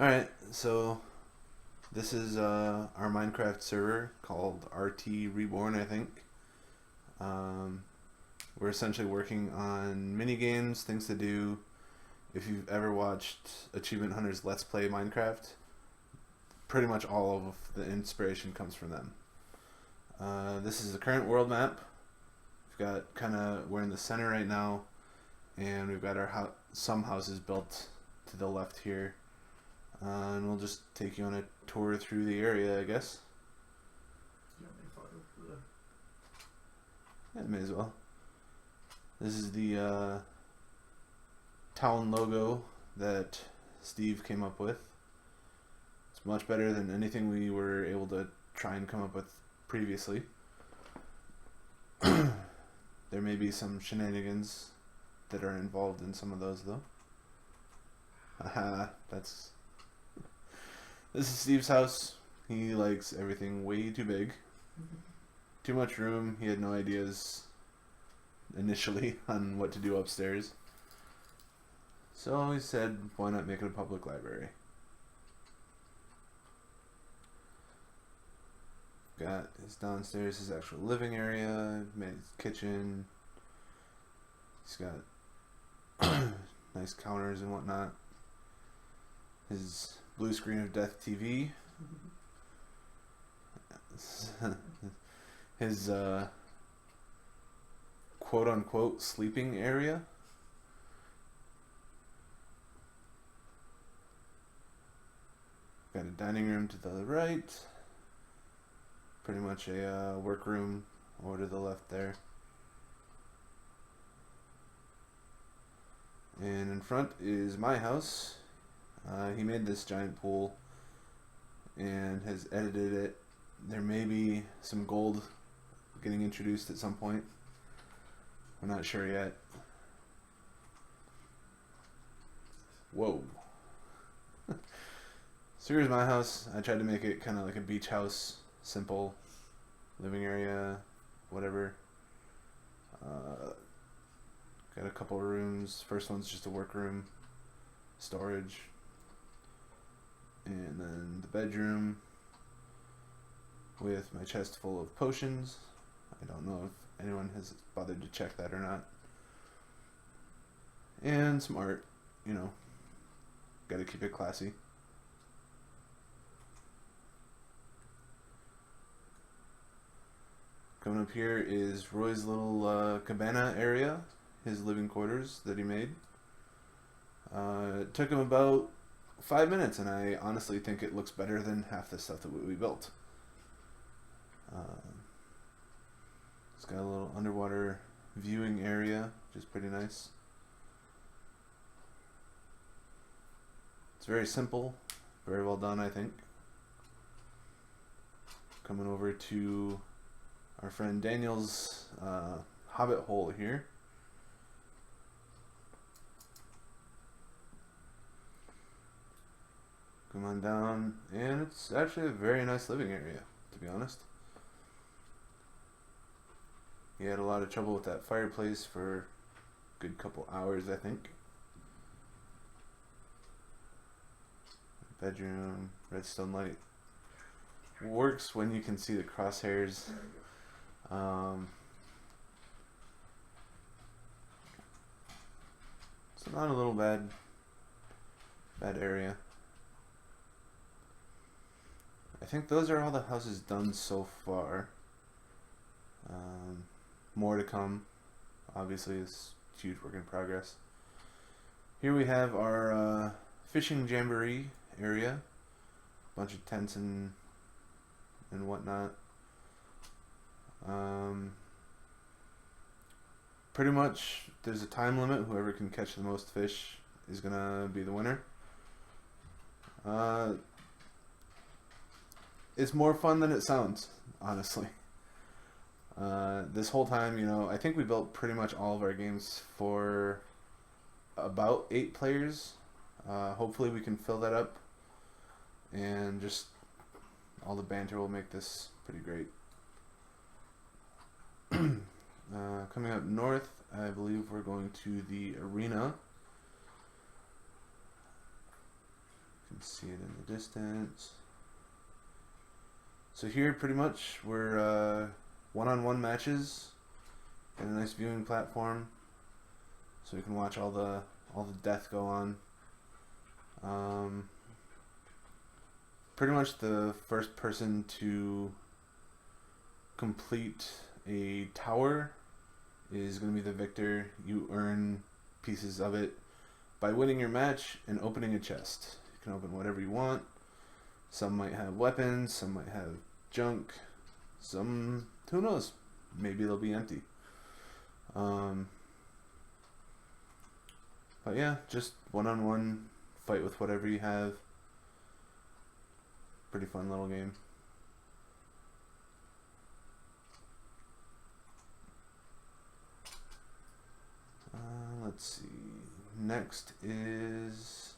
Alright, so this is our Minecraft server called RT Reborn, I think. Um, we're essentially working on mini games, things to do. If you've ever watched Achievement Hunters Let's Play Minecraft, pretty much all of the inspiration comes from them. This is the current world map. We've got we're in the center right now, and we've got our some houses built to the left here. And we'll just take you on a tour through the area, I guess. Yeah, may as well. This is the town logo that Steve came up with. It's much better than anything we were able to try and come up with previously. There may be some shenanigans that are involved in some of those, though. Haha, this is Steve's house. He likes everything way too big. Too much room. He had no ideas initially on what to do upstairs. So he said, why not make it a public library? Got his downstairs, his actual living area, made his kitchen. He's got nice counters and whatnot. His blue screen of death TV. His quote unquote sleeping area. Got a dining room to the right. Pretty much a workroom over to the left there. And in front is my house. He made this giant pool and has edited it. There may be some gold getting introduced at some point. I'm not sure yet. Whoa. So here's my house. I tried to make it kind of like a beach house. Simple living area, whatever. Got a couple of rooms. First one's just a workroom, storage, and then the bedroom with my chest full of potions. I don't know if anyone has bothered to check that or not. And some art, gotta keep it classy. Coming up here is Roy's little cabana area, his living quarters that he made. It took him about 5 minutes, and I honestly think it looks better than half the stuff that we built. It's got a little underwater viewing area, which is pretty nice. It's very simple, very well done, I think. Coming over to our friend Daniel's hobbit hole here. Come on down, and it's actually a very nice living area, to be honest. He had a lot of trouble with that fireplace for a good couple hours, I think. Bedroom, redstone light. Works when you can see the crosshairs. So not a little bad area. I think those are all the houses done so far. More to come. Obviously, it's a huge work in progress. Here we have our fishing jamboree area. Bunch of tents and whatnot. Pretty much, there's a time limit. Whoever can catch the most fish is gonna be the winner. It's more fun than it sounds, honestly. This whole time, I think we built pretty much all of our games for about 8 players. Hopefully we can fill that up, and just all the banter will make this pretty great. Coming up north, I believe we're going to the arena. You can see it in the distance. So here, pretty much, we're one-on-one matches, and a nice viewing platform, so we can watch all the death go on. Pretty much the first person to complete a tower is going to be the victor. You earn pieces of it by winning your match and opening a chest. You can open whatever you want. Some might have weapons, some might have junk, some, who knows, maybe they'll be empty. But yeah, just one-on-one fight with whatever you have. Pretty fun little game. Let's see. Next is,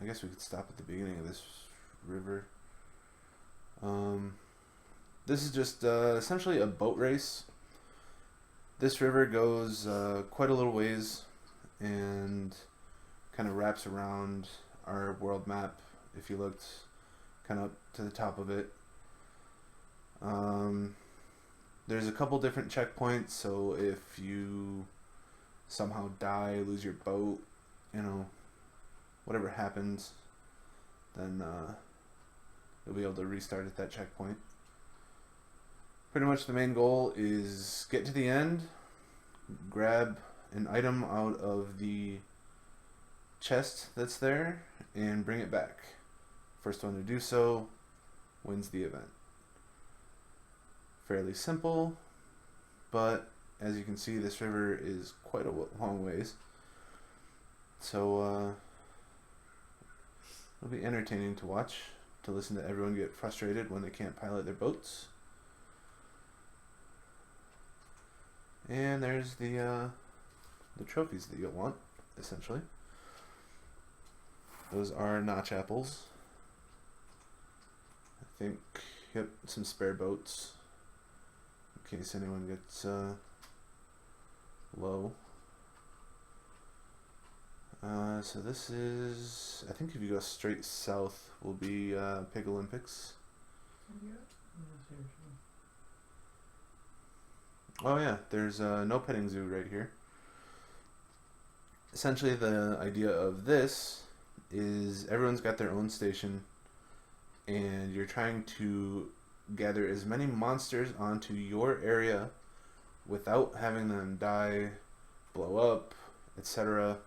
I guess we could stop at the beginning of this river. This is just essentially a boat race. This river goes quite a little ways and kind of wraps around our world map. If you looked kind of up to the top of it, there's a couple different checkpoints, so if you somehow die, lose your boat, you know, whatever happens, then you'll be able to restart at that checkpoint. Pretty much the main goal is get to the end, grab an item out of the chest that's there, and bring it back. First one to do so wins the event. Fairly simple, but as you can see, this river is quite a long ways, so it'll be entertaining to watch, to listen to everyone get frustrated when they can't pilot their boats. And there's the trophies that you'll want, essentially. Those are notch apples. I think, yep, some spare boats in case anyone gets low. So this is, I think if you go straight south will be Pig Olympics. Oh yeah, there's no petting zoo right here. Essentially the idea of this is everyone's got their own station and you're trying to gather as many monsters onto your area without having them die, blow up, etc.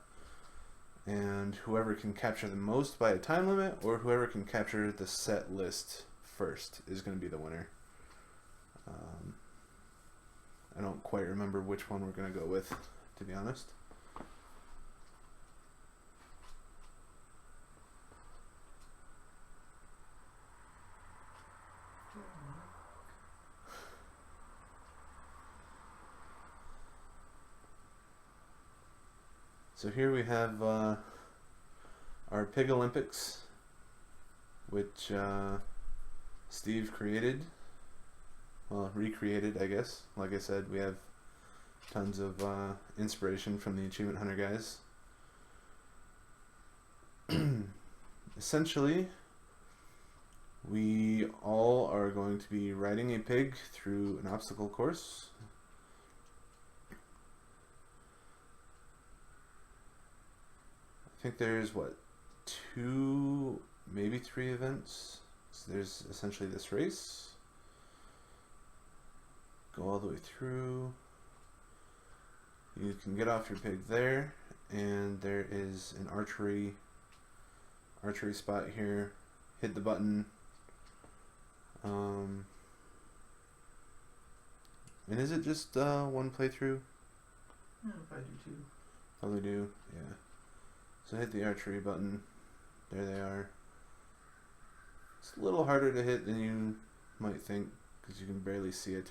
And whoever can capture the most by a time limit, or whoever can capture the set list first, is going to be the winner. I don't quite remember which one we're going to go with, to be honest. So here we have our Pig Olympics, which Steve created. Well, recreated, I guess. Like I said, we have tons of inspiration from the Achievement Hunter guys. Essentially, we all are going to be riding a pig through an obstacle course. I think there's, what, 2, maybe 3 events. So there's essentially this race. Go all the way through. You can get off your pig there, and there is an archery spot here. Hit the button. And is it just one playthrough? Yeah, probably do 2. Probably do, yeah. So hit the archery button. There they are. It's a little harder to hit than you might think because you can barely see it.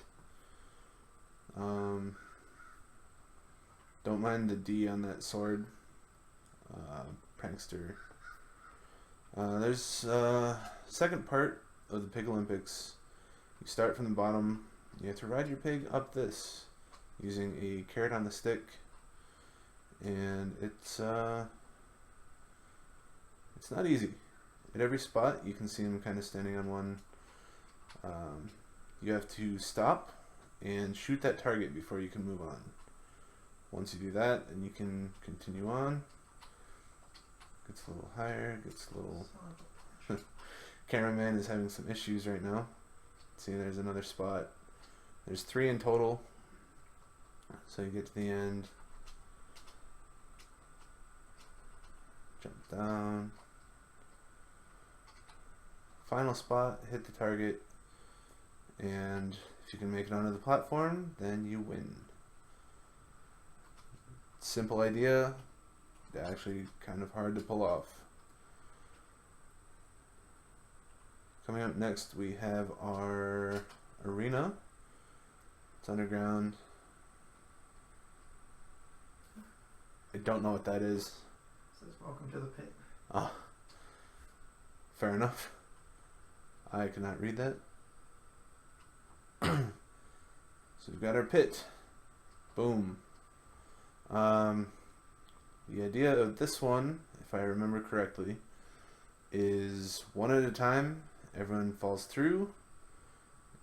Don't mind the D on that sword. Prankster. There's second part of the Pig Olympics. You start from the bottom. You have to ride your pig up this using a carrot on the stick, and it's It's not easy. At every spot, you can see him kind of standing on one. You have to stop and shoot that target before you can move on. Once you do that, then you can continue on. Gets a little higher, gets a little... Cameraman is having some issues right now. See, there's another spot. There's 3 in total. So you get to the end. Jump down. Final spot, hit the target. And if you can make it onto the platform, then you win. Simple idea, actually kind of hard to pull off. Coming up next, we have our arena. It's underground. I don't know what that is. It says welcome to the pit. Ah, fair enough. I cannot read that. So we've got our pit. Boom. The idea of this one, if I remember correctly, is one at a time. Everyone falls through,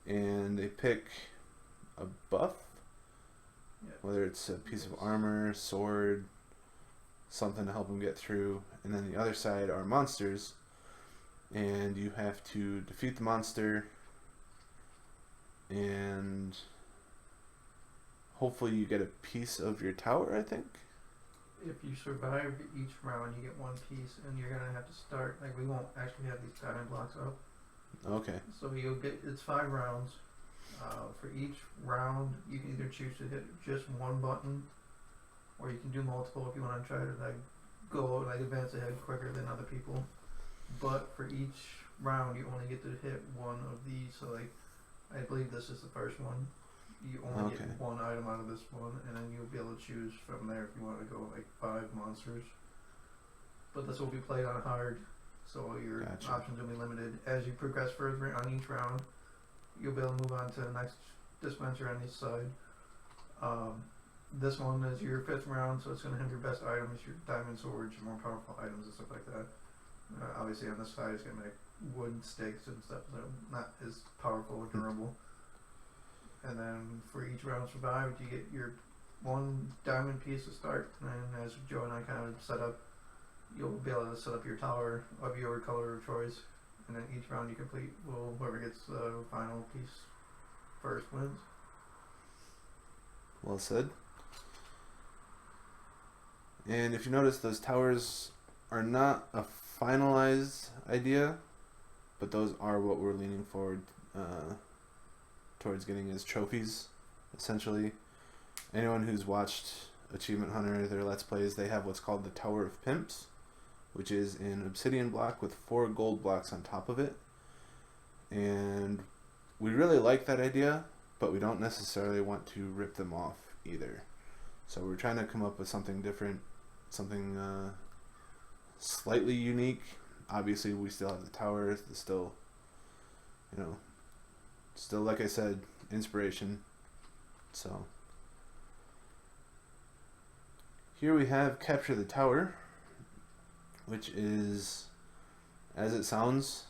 and they pick a buff, whether it's a piece of armor, sword, something to help them get through. And then the other side are monsters, and you have to defeat the monster, and hopefully you get a piece of your tower, I think. If you survive each round, you get one piece, and you're gonna have to start. Like, we won't actually have these diamond blocks up. Okay. So you'll get, it's 5 rounds. For each round, you can either choose to hit just one button, or you can do multiple if you want to try to advance ahead quicker than other people. But for each round, you only get to hit one of these. So I believe this is the first one. You only get one item out of this one, and then you'll be able to choose from there if you want to go 5 monsters. But this will be played on hard, so your options will be limited. As you progress further on each round, you'll be able to move on to the next dispenser on each side. This one is your 5th round, so it's going to have your best items, your diamond swords, your more powerful items and stuff like that. Obviously on this side it's going to make wood sticks and stuff that are not as powerful or durable. And then for each round survived, you get your 1 diamond piece to start, and as Joe and I kind of set up, you'll be able to set up your tower of your color of choice, and then each round you complete, whoever gets the final piece first wins. Well said. And if you notice, those towers are not a finalized idea, but those are what we're leaning forward towards getting as trophies, essentially. Anyone who's watched Achievement Hunter, their Let's Plays, they have what's called the Tower of Pimps, which is an obsidian block with 4 gold blocks on top of it. And we really like that idea, but we don't necessarily want to rip them off either. So we're trying to come up with something different, something slightly unique. Obviously we still have the towers, still like I said, inspiration. So here we have Capture the Tower, which is, as it sounds,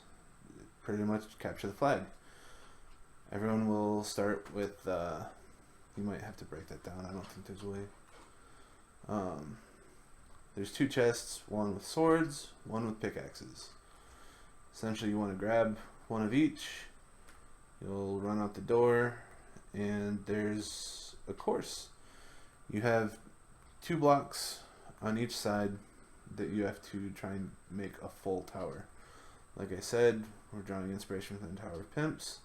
pretty much capture the flag. Everyone will start with, you might have to break that down, I don't think there's a way. There's 2 chests, one with swords, one with pickaxes. Essentially you want to grab one of each, you'll run out the door, and there's a course. You have 2 blocks on each side that you have to try and make a full tower. Like I said, we're drawing inspiration from the Tower of Pimps,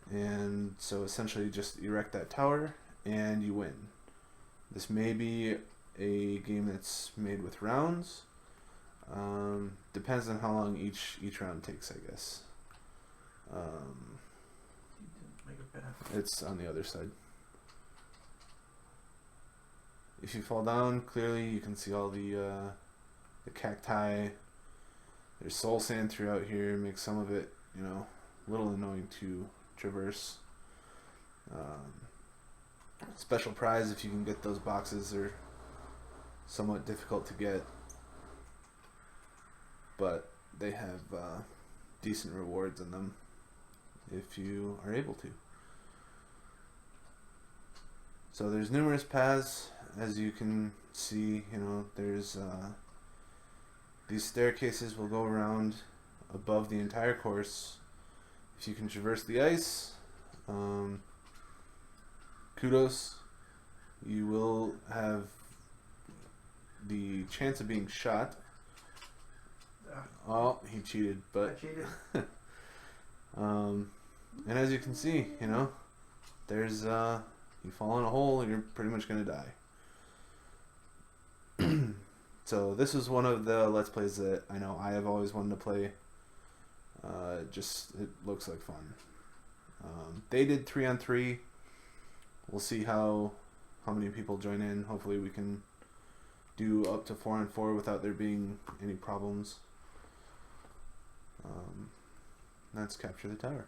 and so essentially just erect that tower and you win. This may be a game that's made with rounds. Depends on how long each round takes, I guess. It's on the other side. If you fall down, clearly you can see all the cacti. There's soul sand throughout here, makes some of it, a little annoying to traverse. Special prize if you can get those boxes. Are somewhat difficult to get. but they have decent rewards in them if you are able to. So there's numerous paths, as you can see. You know, there's these staircases will go around above the entire course. If you can traverse the ice, kudos. You will have the chance of being shot. Oh, he cheated, I but cheated. and as you can see, you know, there's you fall in a hole, you're pretty much gonna die. So this is one of the Let's Plays that I know I have always wanted to play. Just it looks like fun. They did 3-on-3. We'll see how many people join in. Hopefully we can do up to 4-on-4 without there being any problems. Let's capture the tower.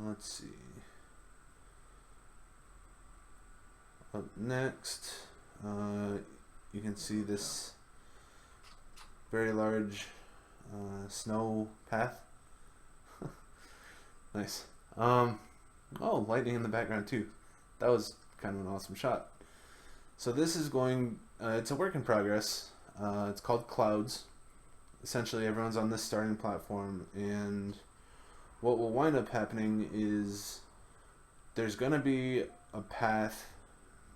Let's see. Up next, you can see this very large snow path. Nice. Oh, lightning in the background too. That was kind of an awesome shot. So this is going, it's a work in progress. It's called Clouds. Essentially everyone's on this starting platform, and what will wind up happening is there's going to be a path,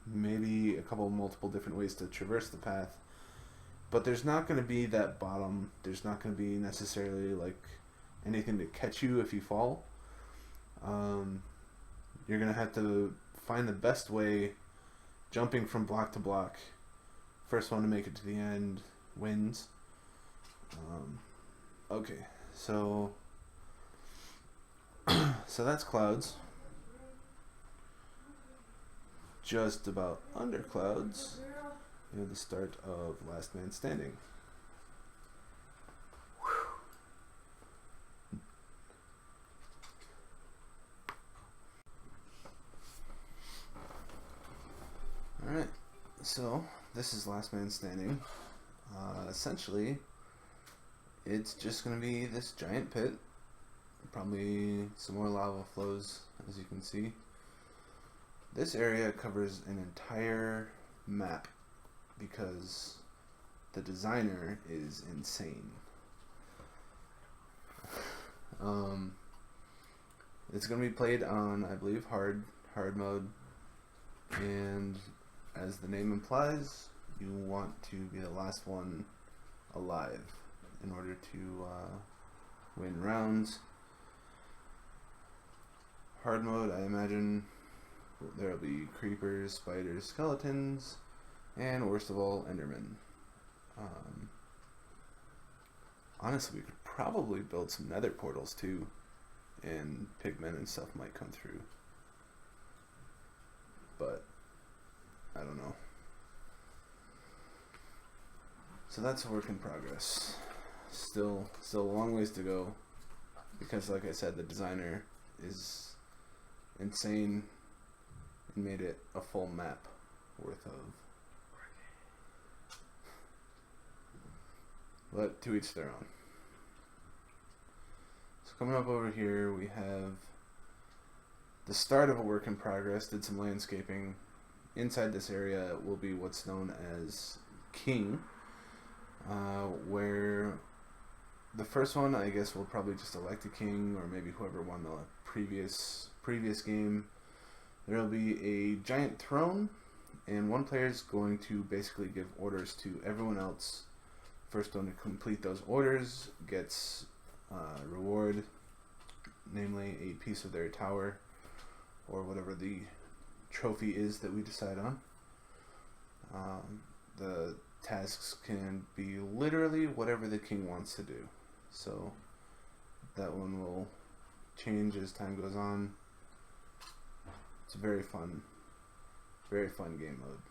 maybe a couple multiple different ways to traverse the path, but there's not going to be that bottom. There's not going to be necessarily like anything to catch you if you fall. You're going to have to find the best way, jumping from block to block. First one to make it to the end wins. Okay, so that's Clouds. Just about under Clouds, you have the start of Last Man Standing. Alright, so this is Last Man Standing. Essentially, it's just going to be this giant pit. Probably some more lava flows, as you can see. This area covers an entire map because the designer is insane. It's going to be played on, I believe, hard mode, and as the name implies, you want to be the last one alive in order to win rounds. Hard mode, I imagine there'll be creepers, spiders, skeletons, and worst of all, Endermen. Honestly, we could probably build some nether portals too, and pigmen and stuff might come through. But I don't know. So that's a work in progress. Still a long ways to go, because like I said, the designer is insane and made it a full map worth of. But to each their own. So coming up over here, we have the start of a work in progress. Did some landscaping. Inside this area will be what's known as King, where the first one, I guess, will probably just elect a king, or maybe whoever won the previous game. There will be a giant throne, and one player is going to basically give orders to everyone else. First one to complete those orders gets reward, namely a piece of their tower, or whatever the trophy is that we decide on. The tasks can be literally whatever the king wants to do, so that one will change as time goes on. It's a very fun game mode.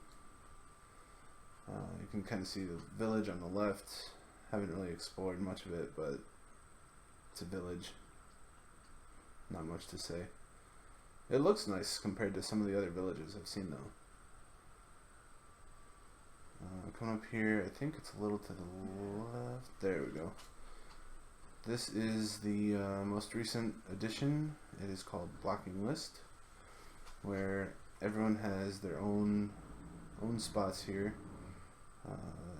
You can kind of see the village on the left. Haven't really explored much of it, but it's a village. Not much to say. It looks nice compared to some of the other villages I've seen, though. Coming up here, I think it's a little to the left. There we go. This is the most recent addition. It is called Blocking List, where everyone has their own spots here.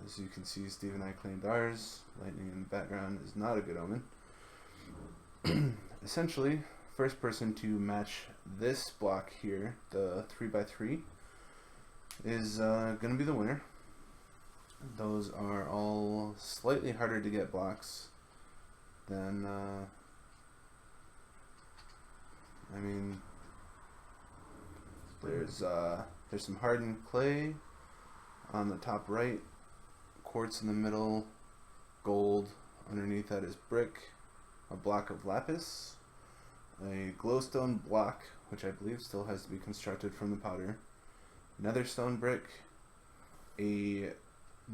As you can see, Steve and I claimed ours. Lightning in the background is not a good omen. Essentially, first person to match this block here, the 3x3, is going to be the winner. Those are all slightly harder to get blocks than, I mean, there's some hardened clay on the top right, quartz in the middle, gold underneath that is brick, a block of lapis, a glowstone block, which I believe still has to be constructed from the powder, another stone brick, a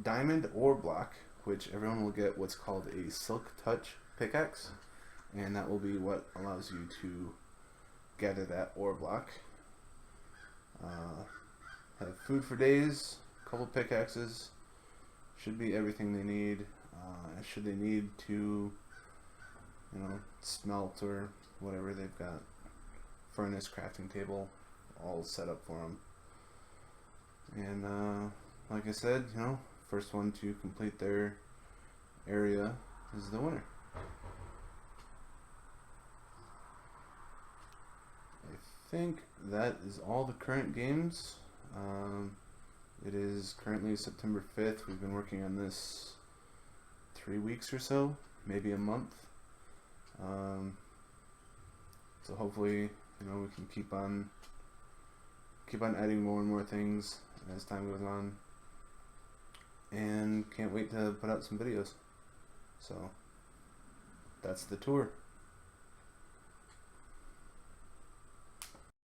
diamond ore block, which everyone will get what's called a silk touch pickaxe, and that will be what allows you to gather that ore block. Have food for days, a couple pickaxes, should be everything they need. Should they need to, smelt or whatever, they've got furnace, crafting table, all set up for them. And like I said, first one to complete their area is the winner. I think that is all the current games. It is currently September 5th. We've been working on this 3 weeks or so, maybe a month. So hopefully, we can keep on adding more and more things as time goes on. And can't wait to put out some videos. So that's the tour.